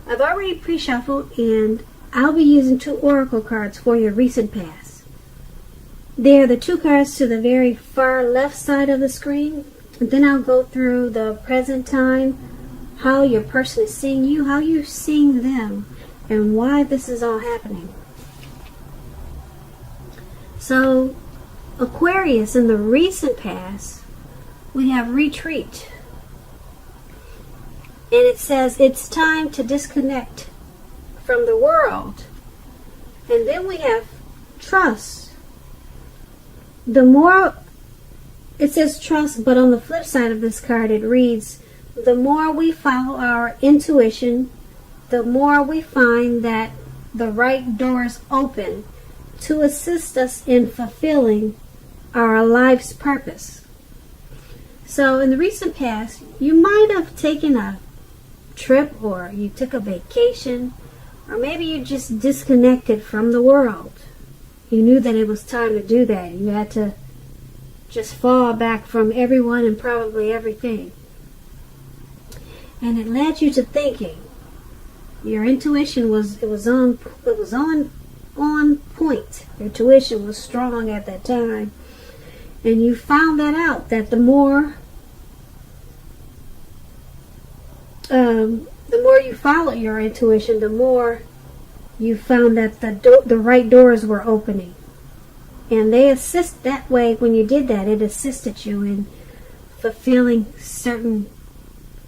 I've already pre-shuffled, and I'll be using 2 oracle cards for your recent past. They're the 2 cards to the very far left side of the screen. And then I'll go through the present time, how your person is seeing you, how you're seeing them, and why this is all happening. So, Aquarius, in the recent past, we have retreat. And it says it's time to disconnect from the world. And then we have trust. The more, it says trust, but on the flip side of this card it reads, the more we follow our intuition, the more we find that the right doors open to assist us in fulfilling our life's purpose. So in the recent past, you might have taken a trip, or you took a vacation, or maybe you just disconnected from the world. You knew that it was time to do that. You had to just fall back from everyone and probably everything. And it led you to thinking. Your intuition was on point. Your intuition was strong at that time. And you found that out, that the more you followed your intuition, the more you found that the right doors were opening. And they assist that way. When you did that, it assisted you in fulfilling certain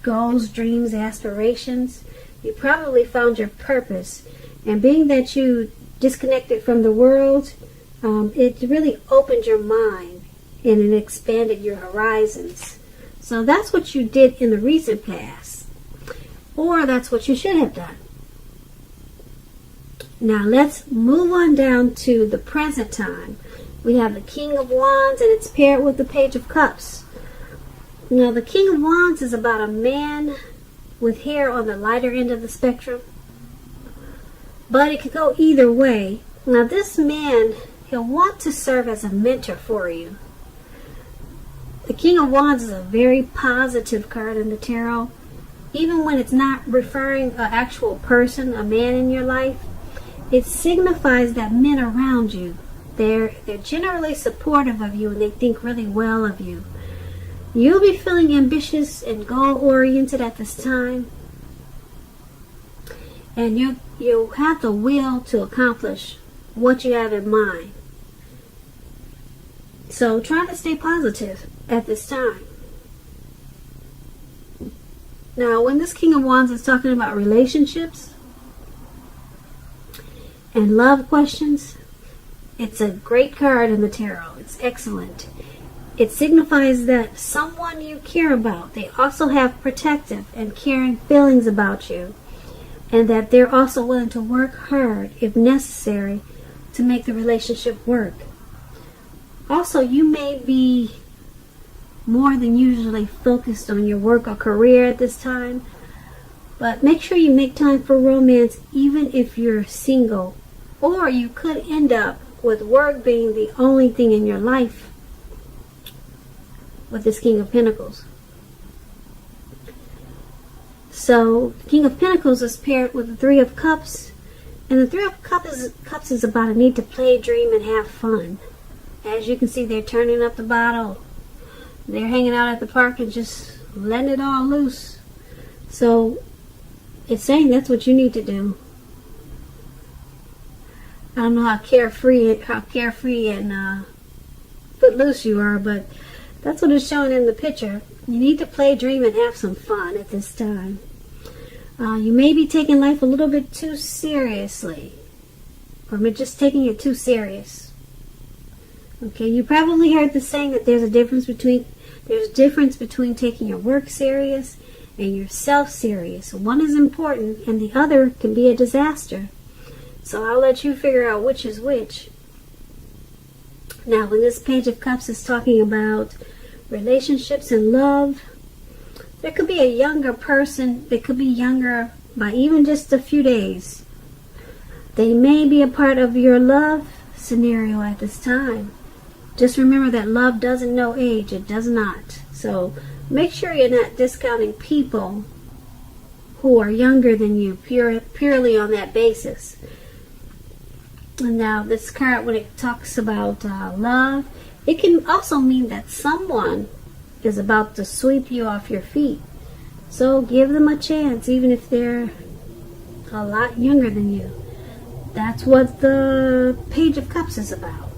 goals, dreams, aspirations. You probably found your purpose. And being that you disconnected from the world, it really opened your mind and it expanded your horizons. So that's what you did in the recent past. Or that's what you should have done. Now let's move on down to the present time. We have the King of Wands, and it's paired with the Page of Cups. Now the King of Wands is about a man with hair on the lighter end of the spectrum. But it could go either way. Now this man, he'll want to serve as a mentor for you. The King of Wands is a very positive card in the tarot. Even when it's not referring an actual person, a man in your life, it signifies that men around you, they're generally supportive of you and they think really well of you. You'll be feeling ambitious and goal-oriented at this time. And you'll have the will to accomplish what you have in mind. So try to stay positive at this time. Now, when this King of Wands is talking about relationships and love questions, it's a great card in the tarot. It's excellent. It signifies that someone you care about, they also have protective and caring feelings about you, and that they're also willing to work hard, if necessary, to make the relationship work. Also, you may be more than usually focused on your work or career at this time, but make sure you make time for romance even if you're single, or you could end up with work being the only thing in your life with this King of Pentacles. So, King of Pentacles is paired with the Three of Cups, and the Three of Cups is about a need to play, dream, and have fun. As you can see, they're turning up the bottle. They're hanging out at the park and just letting it all loose. So, it's saying that's what you need to do. I don't know how carefree and footloose you are, but that's what it's showing in the picture. You need to play, dream, and have some fun at this time. You may be taking life a little bit too seriously, or just taking it too serious. Okay, you probably heard the saying that there's a difference between taking your work serious and yourself serious. One is important, and the other can be a disaster. So I'll let you figure out which is which. Now, when this Page of Cups is talking about relationships and love, there could be a younger person. They could be younger by even just a few days. They may be a part of your love scenario at this time. Just remember that love doesn't know age. It does not. So make sure you're not discounting people who are younger than you, purely on that basis. And now this card, when it talks about love, it can also mean that someone is about to sweep you off your feet. So give them a chance, even if they're a lot younger than you. That's what the Page of Cups is about.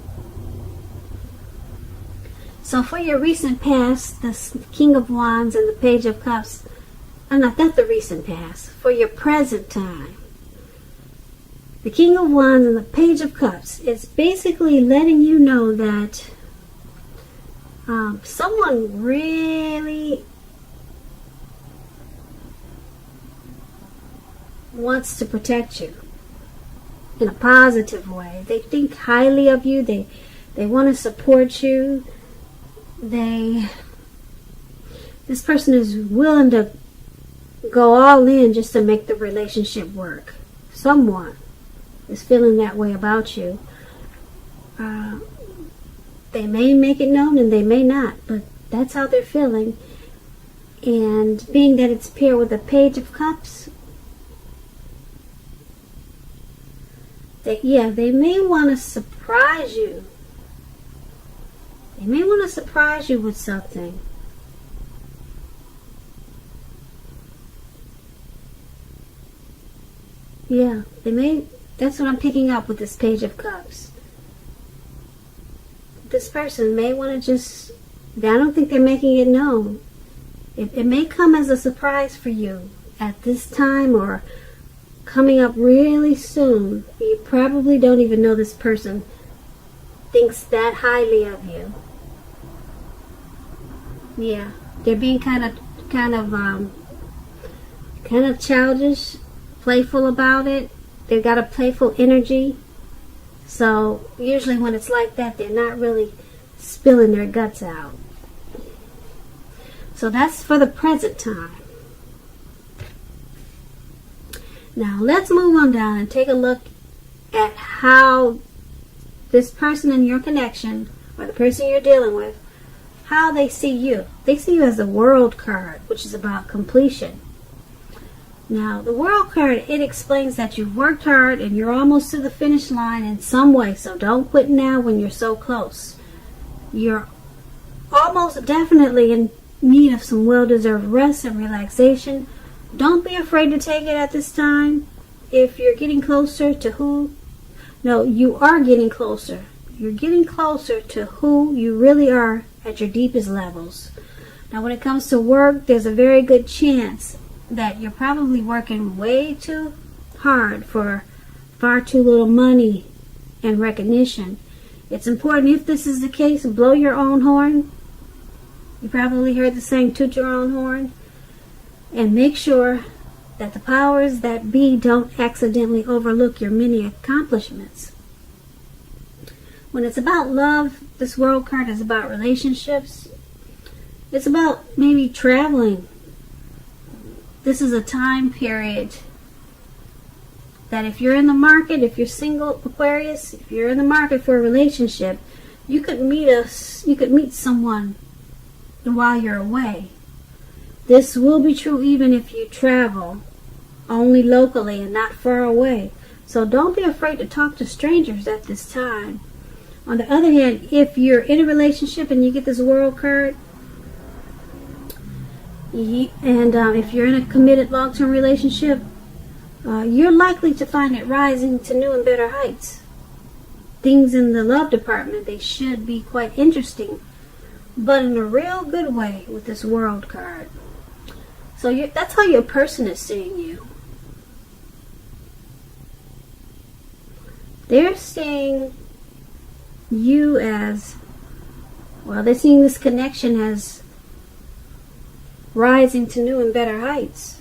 So for your recent past, the King of Wands and the Page of Cups, not the recent past, for your present time, the King of Wands and the Page of Cups is basically letting you know that someone really wants to protect you in a positive way. They think highly of you. They want to support you. This person is willing to go all in just to make the relationship work. Someone is feeling that way about you. They may make it known and they may not, but that's how they're feeling. And being that it's paired with the Page of Cups, they may want to surprise you. They may want to surprise you with something. Yeah, they may. That's what I'm picking up with this Page of Cups. This person may want to just, I don't think they're making it known. It may come as a surprise for you at this time or coming up really soon. You probably don't even know this person thinks that highly of you. Yeah, they're being kind of childish, playful about it. They've got a playful energy. So usually when it's like that, they're not really spilling their guts out. So that's for the present time. Now let's move on down and take a look at how this person in your connection, or the person you're dealing with, how they see you. They see you as the World card, which is about completion. Now, the World card, it explains that you've worked hard and you're almost to the finish line in some way. So don't quit now when you're so close. You're almost definitely in need of some well-deserved rest and relaxation. Don't be afraid to take it at this time. If you're getting closer to you are getting closer. You're getting closer to who you really are at your deepest levels. Now, when it comes to work, there's a very good chance that you're probably working way too hard for far too little money and recognition. It's important, if this is the case, blow your own horn. You probably heard the saying, toot your own horn. And make sure that the powers that be don't accidentally overlook your many accomplishments. When it's about love, this World card is about relationships. It's about maybe traveling. This is a time period that if you're in the market, if you're single, Aquarius, if you're in the market for a relationship, you could meet someone while you're away. This will be true even if you travel only locally and not far away. So don't be afraid to talk to strangers at this time. On the other hand, if you're in a relationship and you get this World card, and if you're in a committed long-term relationship, you're likely to find it rising to new and better heights. Things in the love department, they should be quite interesting, but in a real good way with this World card. So that's how your person is seeing you. They're seeing you as, well, they're seeing this connection as rising to new and better heights.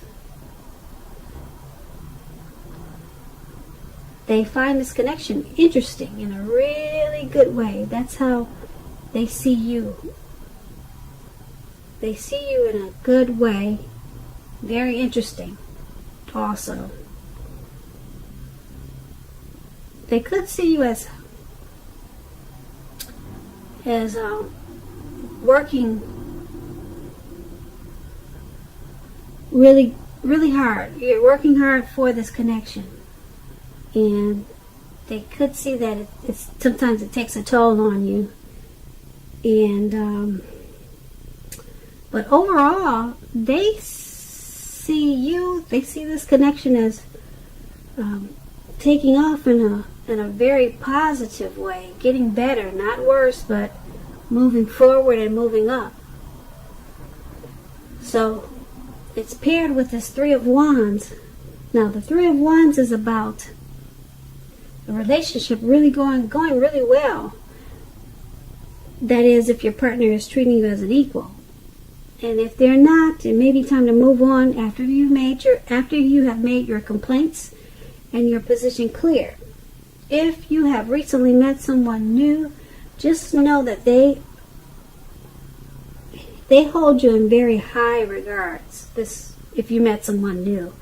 They find this connection interesting in a really good way. That's how they see you. They see you in a good way. Very interesting also. They could see you as working really really hard. You're working hard for this connection. And they could see that it's sometimes it takes a toll on you. And but overall, they see this connection as taking off in a very positive way, getting better, not worse, but moving forward and moving up. So it's paired with this Three of Wands. Now the Three of Wands is about a relationship really going really well. That is, if your partner is treating you as an equal. And if they're not, it may be time to move on after you have made your complaints and your position clear. If you have recently met someone new, just know that they hold you in very high regards. If you met someone new.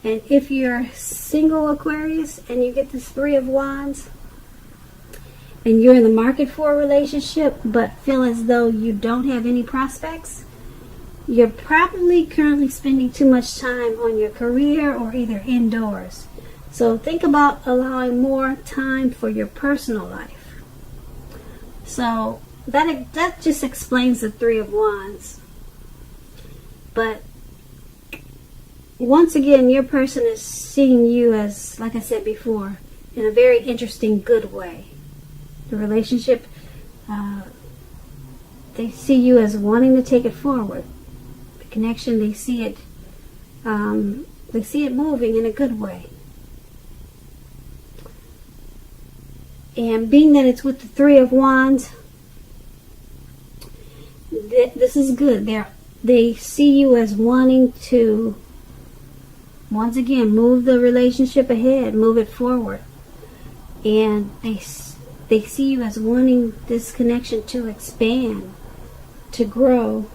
And if you're single, Aquarius, and you get this Three of Wands, and you're in the market for a relationship, but feel as though you don't have any prospects, you're probably currently spending too much time on your career or either indoors. So think about allowing more time for your personal life. So that just explains the Three of Wands. But once again, your person is seeing you as, like I said before, in a very interesting, good way. The relationship, they see you as wanting to take it forward. The connection, they see it moving in a good way. And being that it's with the Three of Wands, this is good. They see you as wanting to, once again, move the relationship ahead, move it forward. And they see you as wanting this connection to expand, to grow.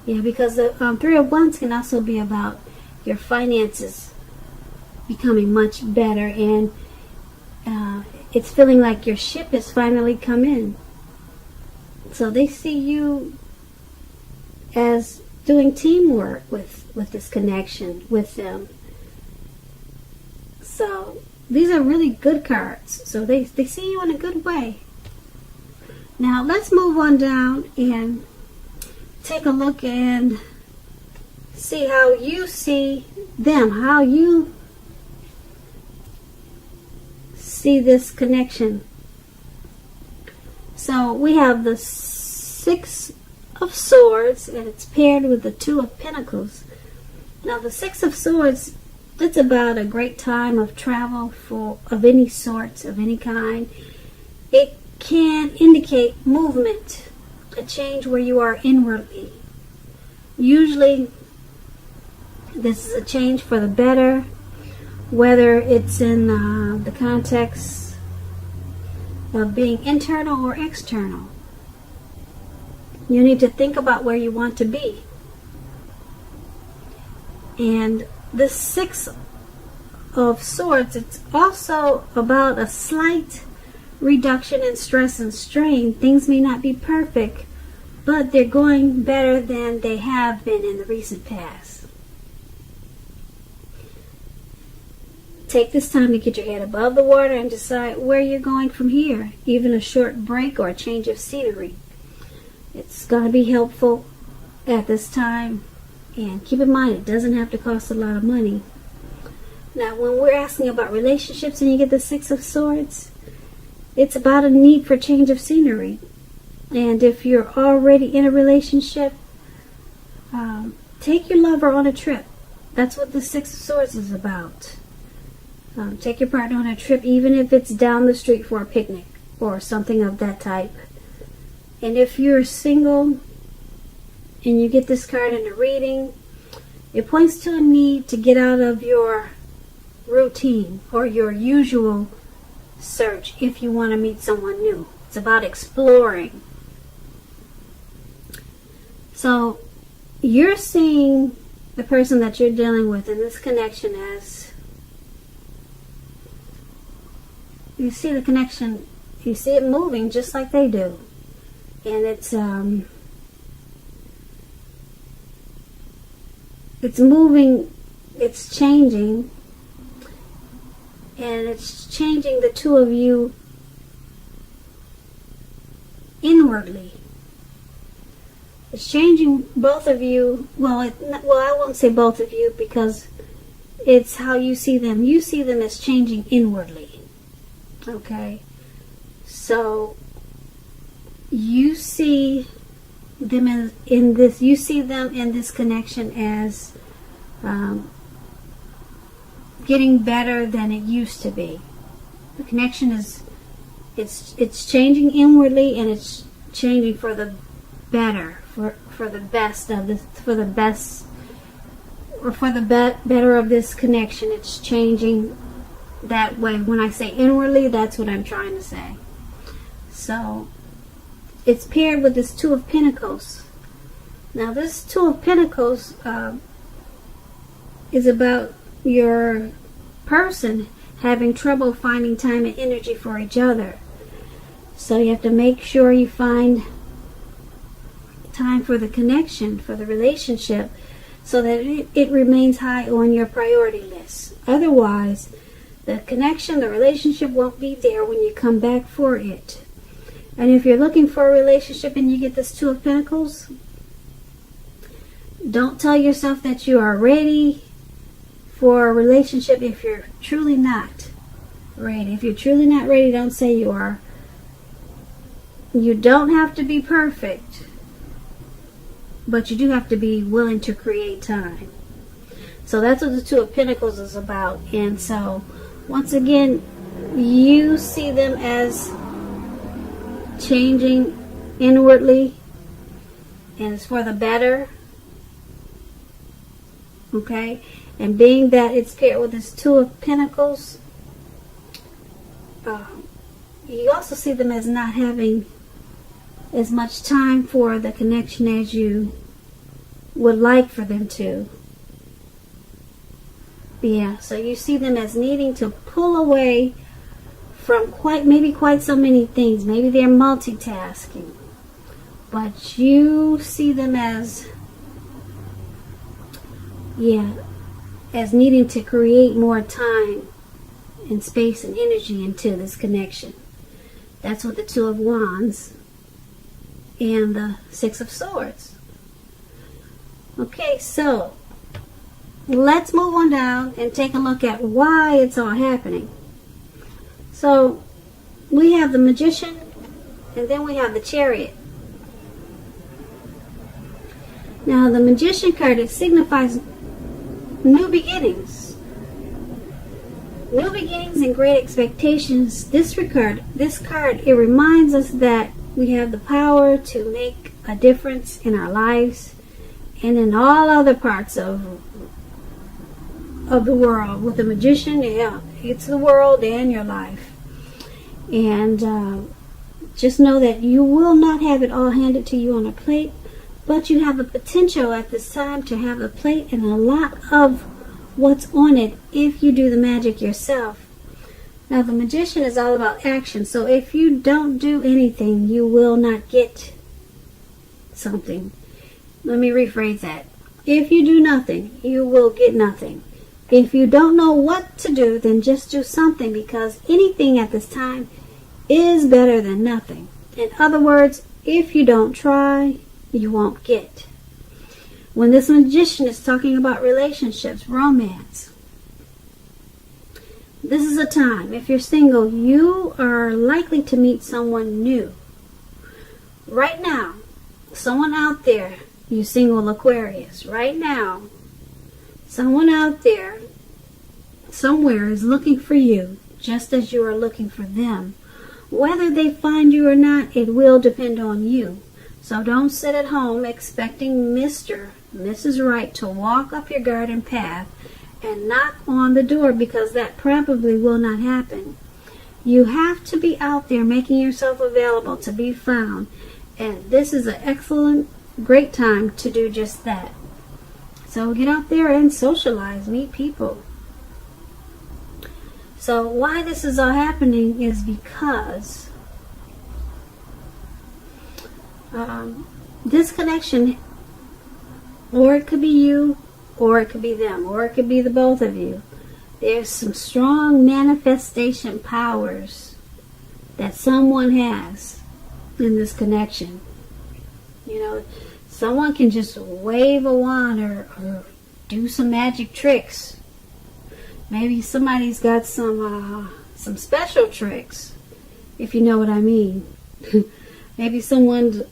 Yeah, because the Three of Wands can also be about your finances becoming much better, and it's feeling like your ship has finally come in. So they see you as doing teamwork with this connection with them. So these are really good cards. So they see you in a good way. Now let's move on down and take a look and see how you see them, how you see this connection. So we have the Six of Swords, and it's paired with the Two of Pentacles. Now the Six of Swords, it's about a great time of travel of any sort, of any kind. It can indicate movement, a change where you are inwardly. Usually this is a change for the better, whether it's in the context of being internal or external. You need to think about where you want to be. And the Six of Swords, it's also about a slight reduction in stress and strain. Things may not be perfect, but they're going better than they have been in the recent past. Take this time to get your head above the water and decide where you're going from here. Even a short break or a change of scenery. It's going to be helpful at this time. And keep in mind, it doesn't have to cost a lot of money. Now, when we're asking about relationships and you get the Six of Swords, it's about a need for change of scenery. And if you're already in a relationship, take your lover on a trip. That's what the Six of Swords is about. Take your partner on a trip, even if it's down the street for a picnic or something of that type. And if you're single and you get this card in a reading, it points to a need to get out of your routine or your usual search if you want to meet someone new. It's about exploring. So you're seeing the person that you're dealing with in this connection as, you see the connection, you see it moving just like they do. And it's it's moving, it's changing, and it's changing the two of you inwardly. It's changing both of you. Well, I won't say both of you, because it's how you see them. You see them as changing inwardly. Okay? So you see them in this. You see them in this connection as getting better than it used to be. The connection is it's changing inwardly, and it's changing for the better, for the best of this, for the best, or for the better of this connection. It's changing that way. When I say inwardly, that's what I'm trying to say. So it's paired with this Two of Pentacles. Now this Two of Pentacles is about your person having trouble finding time and energy for each other. So you have to make sure you find time for the connection, for the relationship, so that it remains high on your priority list. Otherwise, the connection, the relationship won't be there when you come back for it. And if you're looking for a relationship and you get this Two of Pentacles, don't tell yourself that you are ready for a relationship if you're truly not ready. If you're truly not ready, don't say you are. You don't have to be perfect, but you do have to be willing to create time. So that's what the Two of Pentacles is about. And so, once again, you see them as changing inwardly, and it's for the better. Okay? And being that it's paired with this Two of Pentacles, you also see them as not having as much time for the connection as you would like for them to. Yeah, so you see them as needing to pull away from quite so many things. Maybe they're multitasking, but you see them as needing to create more time and space and energy into this connection. That's what the Two of Wands and the Six of Swords. Okay, so let's move on down and take a look at why it's all happening. So we have the Magician, and then we have the Chariot. Now the Magician card, it signifies new beginnings. New beginnings and great expectations. This card, it reminds us that we have the power to make a difference in our lives and in all other parts of the world. With the Magician, it's the world and your life. And just know that you will not have it all handed to you on a plate, but you have the potential at this time to have a plate and a lot of what's on it if you do the magic yourself. Now the Magician is all about action, so if you don't do anything, you will not get something. Let me rephrase that. If you do nothing, you will get nothing. If you don't know what to do, then just do something, because anything at this time is better than nothing. In other words, if you don't try, you won't get. When this Magician is talking about relationships, romance, this is a time, if you're single, you are likely to meet someone new. Right now, someone out there, you single Aquarius, right now, someone out there, somewhere is looking for you, just as you are looking for them. Whether they find you or not, it will depend on you. So don't sit at home expecting Mr. Mrs. Right to walk up your garden path and knock on the door, because that probably will not happen. You have to be out there making yourself available to be found. And this is an excellent, great time to do just that. So get out there and socialize, meet people. So why this is all happening is because this connection, or it could be you, or it could be them, or it could be the both of you. There's some strong manifestation powers that someone has in this connection. You know, someone can just wave a wand or do some magic tricks. Maybe somebody's got some special tricks, if you know what I mean. Maybe someone's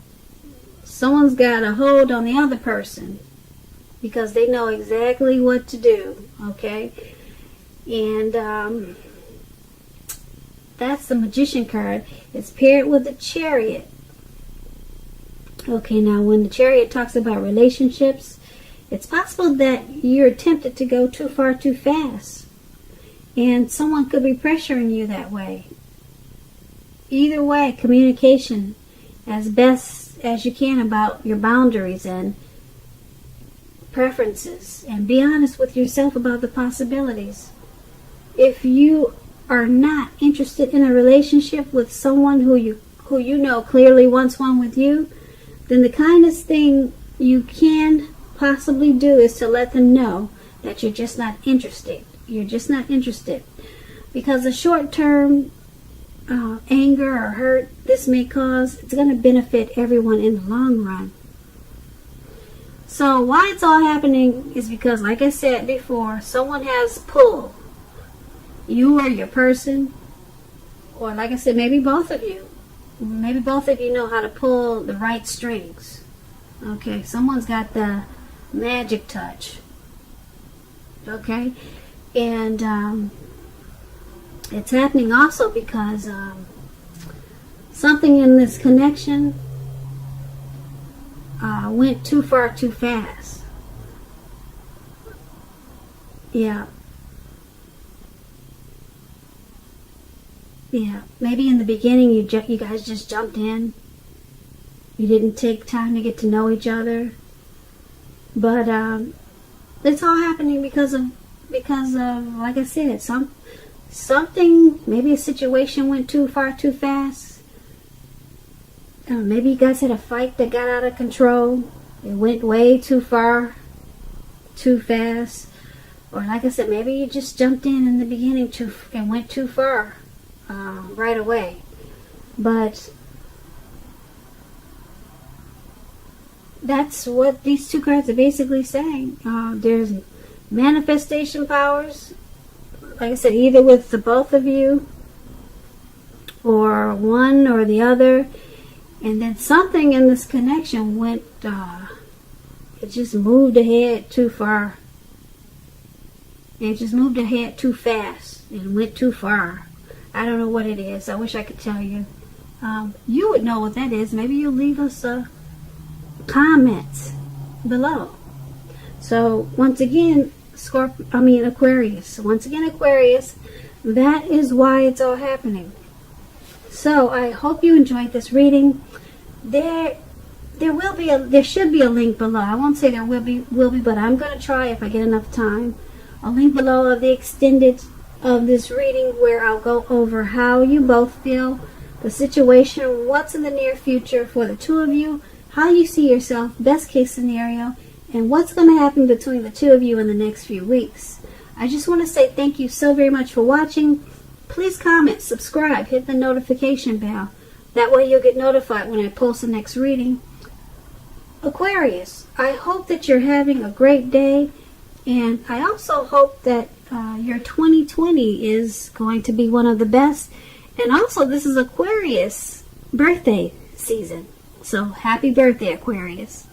got a hold on the other person because they know exactly what to do, okay? And that's the Magician card. It's paired with the Chariot. Okay, now when the Chariot talks about relationships, it's possible that you're tempted to go too far too fast. And someone could be pressuring you that way. Either way, communication as best as you can about your boundaries and preferences. And be honest with yourself about the possibilities. If you are not interested in a relationship with someone who you know clearly wants one with you, then the kindest thing you can possibly do is to let them know that you're just not interested. You're just not interested. Because the short-term anger or hurt this may cause, it's going to benefit everyone in the long run. So why it's all happening is because, like I said before, someone has pull. You or your person, or like I said, maybe both of you. Maybe both of you know how to pull the right strings. Okay, someone's got the magic touch. Okay, and it's happening also because something in this connection went too far too fast. Yeah. Yeah, maybe in the beginning you guys just jumped in. You didn't take time to get to know each other. But it's all happening because of like I said, something, maybe a situation went too far too fast. Maybe you guys had a fight that got out of control. It went way too far too fast. Or like I said, maybe you just jumped in the beginning and went too far. Right away. But that's what these two cards are basically saying. There's manifestation powers, like I said, either with the both of you or one or the other, and then something in this connection went it just moved ahead too far. It just moved ahead too fast and went too far. I don't know what it is. I wish I could tell you. You would know what that is. Maybe you'll leave us comments below. So once again, Aquarius. Once again, Aquarius. That is why it's all happening. So I hope you enjoyed this reading. There should be a link below. I won't say there will be, but I'm going to try if I get enough time. A link below of the extended of this reading where I'll go over how you both feel, the situation, what's in the near future for the two of you, how you see yourself, best case scenario, and what's going to happen between the two of you in the next few weeks. I just want to say thank you so very much for watching. Please comment, subscribe, hit the notification bell. That way you'll get notified when I post the next reading. Aquarius, I hope that you're having a great day, and I also hope that your 2020 is going to be one of the best. And also, this is Aquarius birthday season. So, happy birthday, Aquarius.